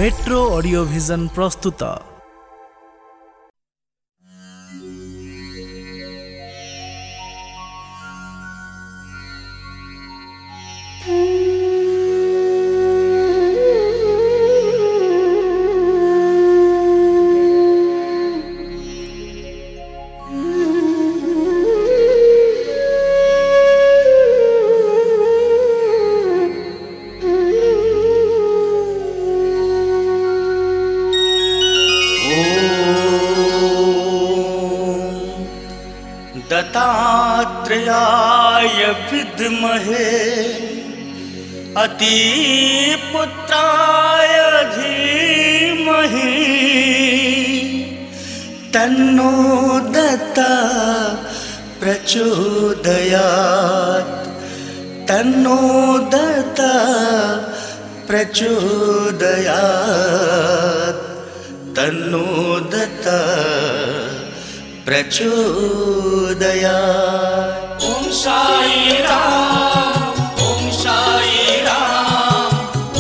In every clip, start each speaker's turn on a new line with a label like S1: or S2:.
S1: Metro audio vision प्रस्तुत।
S2: दत्तात्रेयाय विद्महे अतिपुत्राय धीमहि तन्नो दत्ता प्रचोदयात् तन्नो दत्ता प्रचोदयात् तन्नो दत्ता प्रचोदयात्। ओम साई राम, ओम साई राम,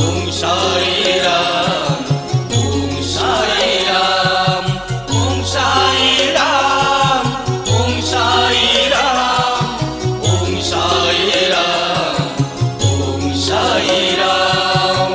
S2: ओम साई राम, ओम साई राम, ओम साई राम, ओम साई राम, ओम साई राम, ओम साई राम।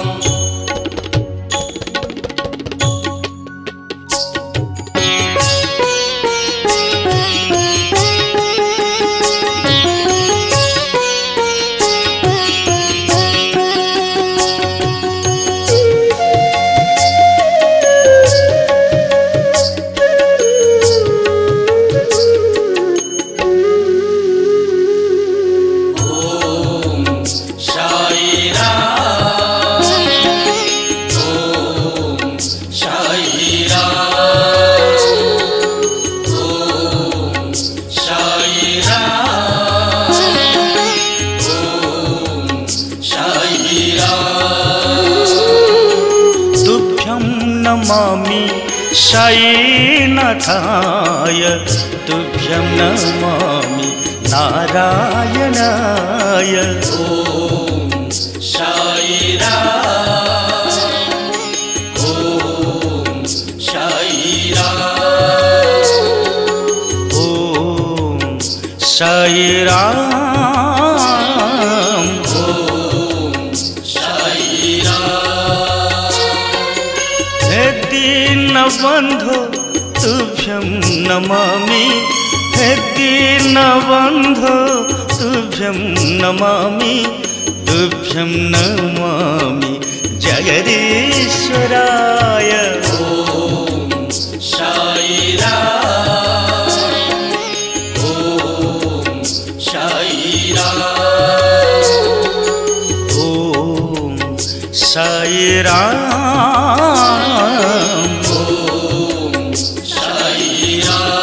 S2: नमामि साईनाथाय तुभ्यं नमामि नारायणाय। ओम साई राम, ओम साई राम, ओम साई राम, ओम साई राम। हे दीनबन्धो तुभ्यं नमामि, हे दीनबन्धो तुभ्यं नमामि, तुभ्यं नमामि जगदीश्वराय। ओम साई राम, ओम साई राम, ओम साई राम, ओम साई राम।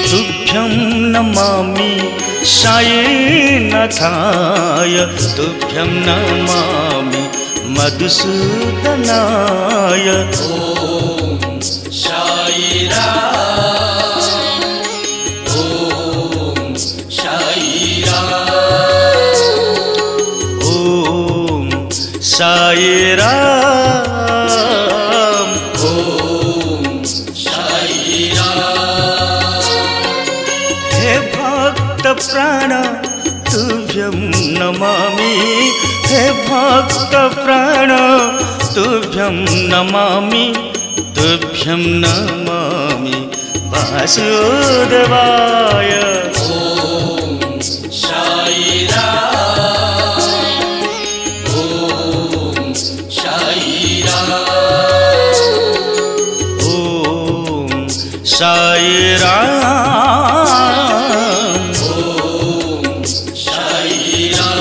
S2: तुभ्यं नमामि साईनाथाय तुभ्यं नमामि मधुसूदनाय। ओम साई राम, ओम साई राम, ओम साई राम, ओम साई राम। हे भक्त प्राण तुभ्यं नमामि, हे भक्त प्राण तुभ्यं नमामि, तुभ्यं नमामि वासुदेवाय। ओम साई राम, ओम साई राम, ओम साई राम, ओम साई राम।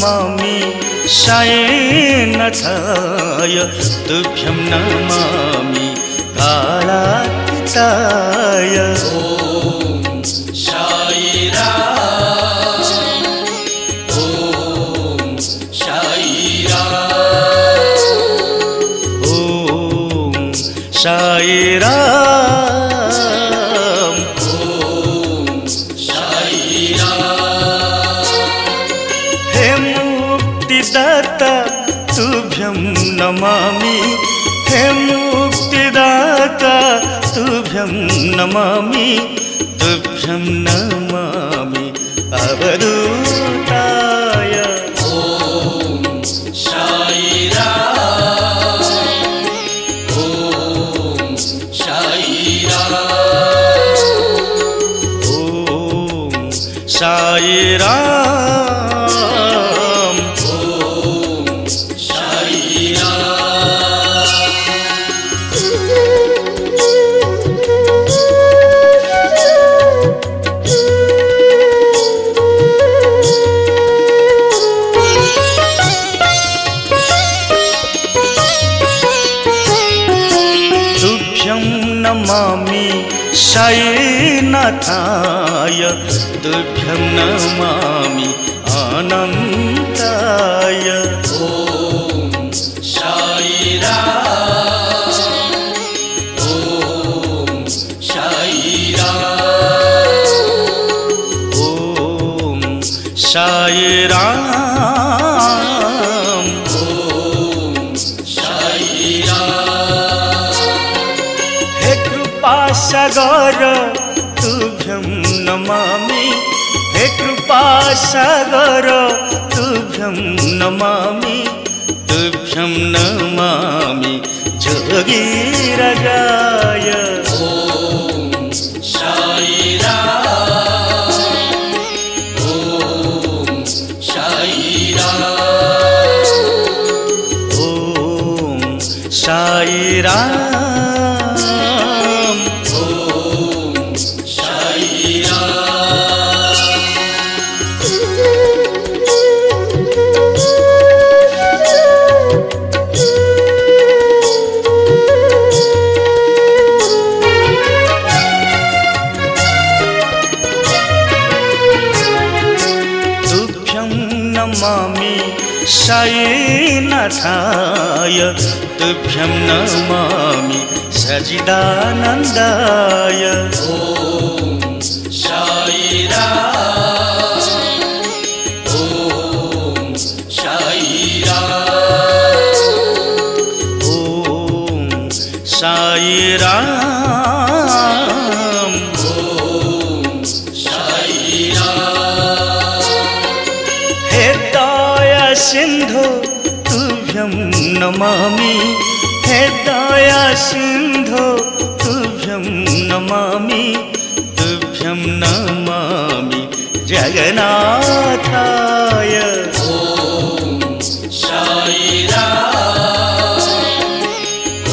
S2: नमामि सायिनाथाय तुभ्यं नमामि कालातीताय। ॐ साईराम ॐ साईराम ॐ साईराम ॐ साईराम। हे मुक्तिदाता तुभ्यं नमामि, हे मुक्तिदाता तुभ्यं नमामि, तुभ्यं नमामि अवधूताय। ॐ साईराम ॐ साईराम ॐ साईराम ॐ तुभ्यं नमामि सायिनाथाय तुभ्यं नमामि अनन्ताय। ॐ साईराम ॐ साईराम ॐ साईराम ॐ साईराम। हे कृपासागर तुभ्यं नमामि, हे कृपासागर तुभ्यं नमामि, तुभ्यं नमामि जोगीराजाय। ॐ साईराम ॐ साईराम ॐ साईराम नमामि सायिनाथाय तुभ्यं नमामि सच्चिदानन्दाय। ॐ साईराम ॐ साईराम ॐ साईराम ॐ साईराम। हे दया सिंधु तुभ्यं नमामि, हे दया सिंधु तुभ्यं नमामि, तुभ्यं नमामि जगन्नाथाय। ॐ साईराम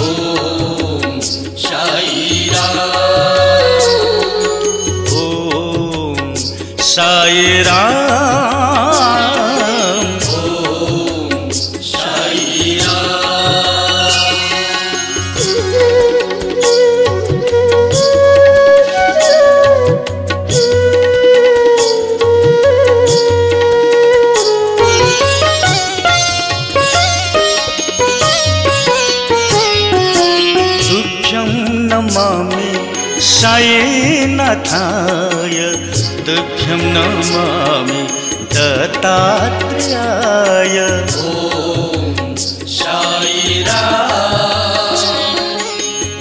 S2: ॐ साईराम ॐ साईराम ॐ तुभ्यं नमामि सायिनाथाय तुभ्यं नमामि दत्तात्रेयाय। ॐ साईराम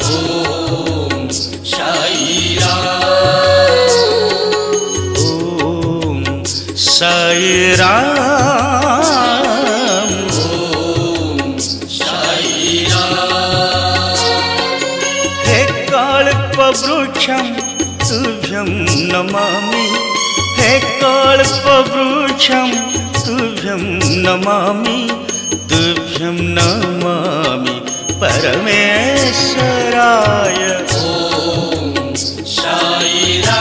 S2: ॐ साईराम ॐ साईराम ॐ साईराम। हे कल्पवृक्षं तुभ्यं नमामि, हे कल्पवृक्षं तुभ्यं नमामि, तुभ्यं नमामि परमेश्वराय। ॐ साईराम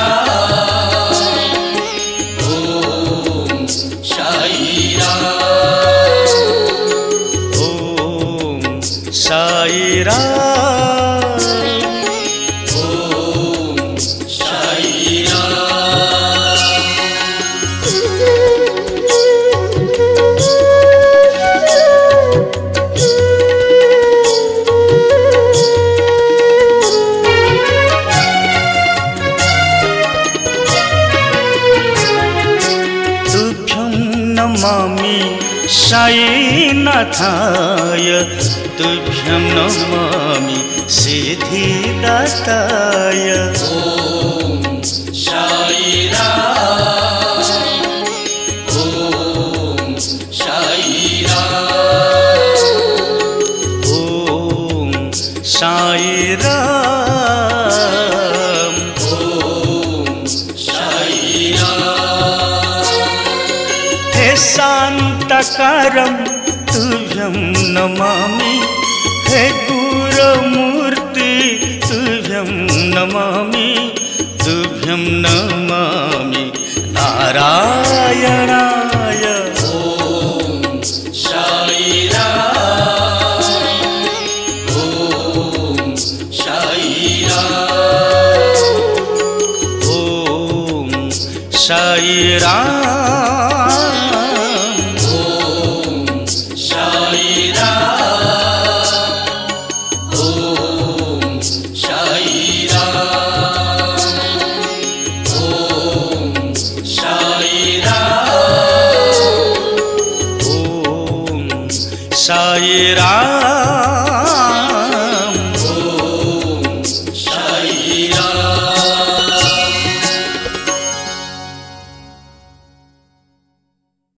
S2: ॐ साईराम नमामि साईनाथाय तुभ्यं नमामि सिद्धिदाताय।
S3: ओम साई राम, ओम साई राम,
S2: ओम साई राम,
S3: ओम साई राम।
S2: हे शांतकारं तुभ्यं नमामि हे गुरुमूर्ति तुभ्यं नमामि तुभ्यं नमामि नारायणाय।
S3: ओम साई राम, ओम साई राम,
S2: ओम साई राम,
S3: ओम साई राम, ओम साई राम, ओम साई राम,
S2: ओम साई राम।